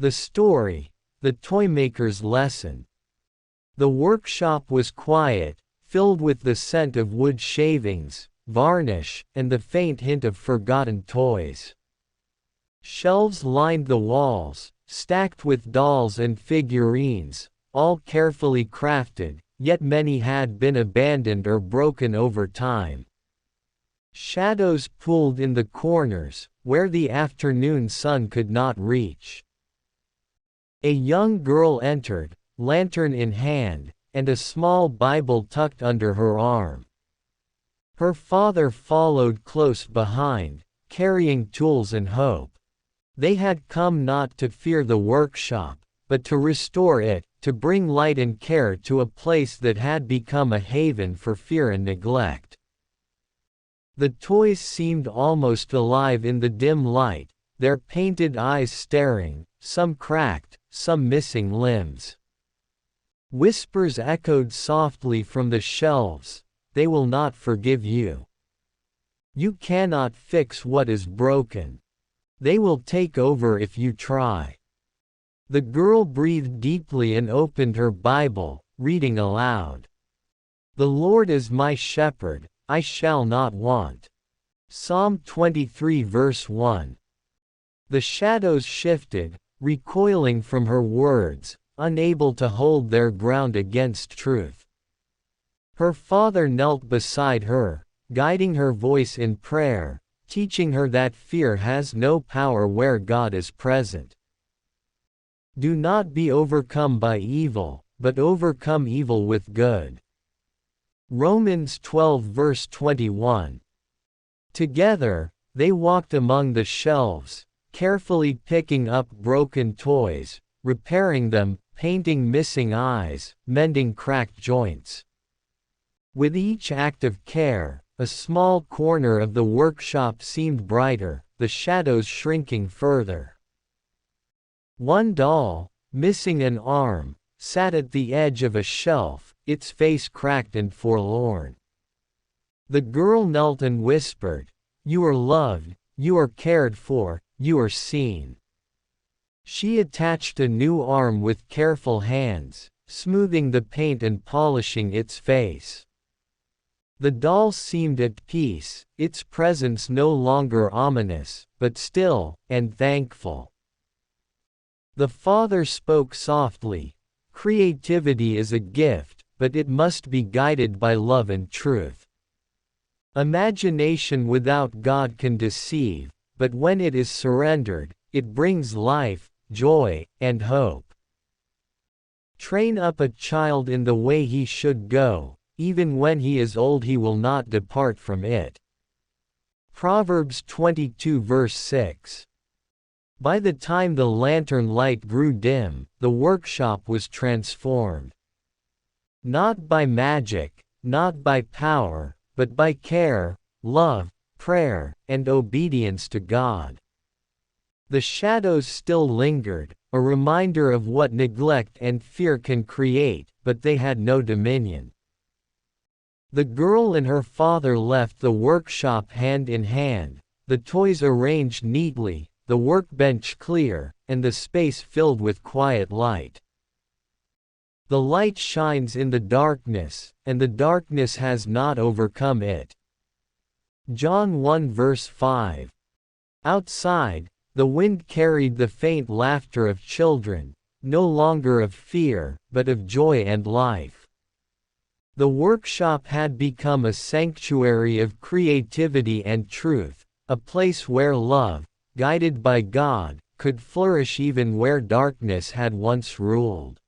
The story, the toymaker's lesson. The workshop was quiet, filled with the scent of wood shavings, varnish, and the faint hint of forgotten toys. Shelves lined the walls, stacked with dolls and figurines, all carefully crafted, yet many had been abandoned or broken over time. Shadows pooled in the corners, where the afternoon sun could not reach. A young girl entered, lantern in hand, and a small Bible tucked under her arm. Her father followed close behind, carrying tools and hope. They had come not to fear the workshop, but to restore it, to bring light and care to a place that had become a haven for fear and neglect. The toys seemed almost alive in the dim light, their painted eyes staring, some cracked, some missing limbs. Whispers echoed softly from the shelves, "They will not forgive you. You cannot fix what is broken. They will take over if you try." The girl breathed deeply and opened her Bible, reading aloud. "The Lord is my shepherd, I shall not want." Psalm 23 verse 1. The shadows shifted, recoiling from her words, unable to hold their ground against truth. Her father knelt beside her, guiding her voice in prayer, teaching her that fear has no power where God is present. Do not be overcome by evil, but overcome evil with good. Romans 12 verse 21. Together, they walked among the shelves, carefully picking up broken toys, repairing them, painting missing eyes, mending cracked joints. With each act of care, a small corner of the workshop seemed brighter, the shadows shrinking further. One doll, missing an arm, sat at the edge of a shelf, its face cracked and forlorn. The girl knelt and whispered, "You are loved, you are cared for, you are seen." She attached a new arm with careful hands, smoothing the paint and polishing its face. The doll seemed at peace, its presence no longer ominous, but still, and thankful. The father spoke softly, "Creativity is a gift, but it must be guided by love and truth. Imagination without God can deceive, but when it is surrendered, it brings life, joy, and hope. Train up a child in the way he should go, even when he is old he will not depart from it." Proverbs 22 verse 6. By the time the lantern light grew dim, the workshop was transformed. Not by magic, not by power, but by care, love, prayer, and obedience to God. The shadows still lingered, a reminder of what neglect and fear can create, but they had no dominion. The girl and her father left the workshop hand in hand, the toys arranged neatly, the workbench clear, and the space filled with quiet light. The light shines in the darkness, and the darkness has not overcome it. John 1 verse 5. Outside, the wind carried the faint laughter of children, no longer of fear, but of joy and life. The workshop had become a sanctuary of creativity and truth, a place where love, guided by God, could flourish even where darkness had once ruled.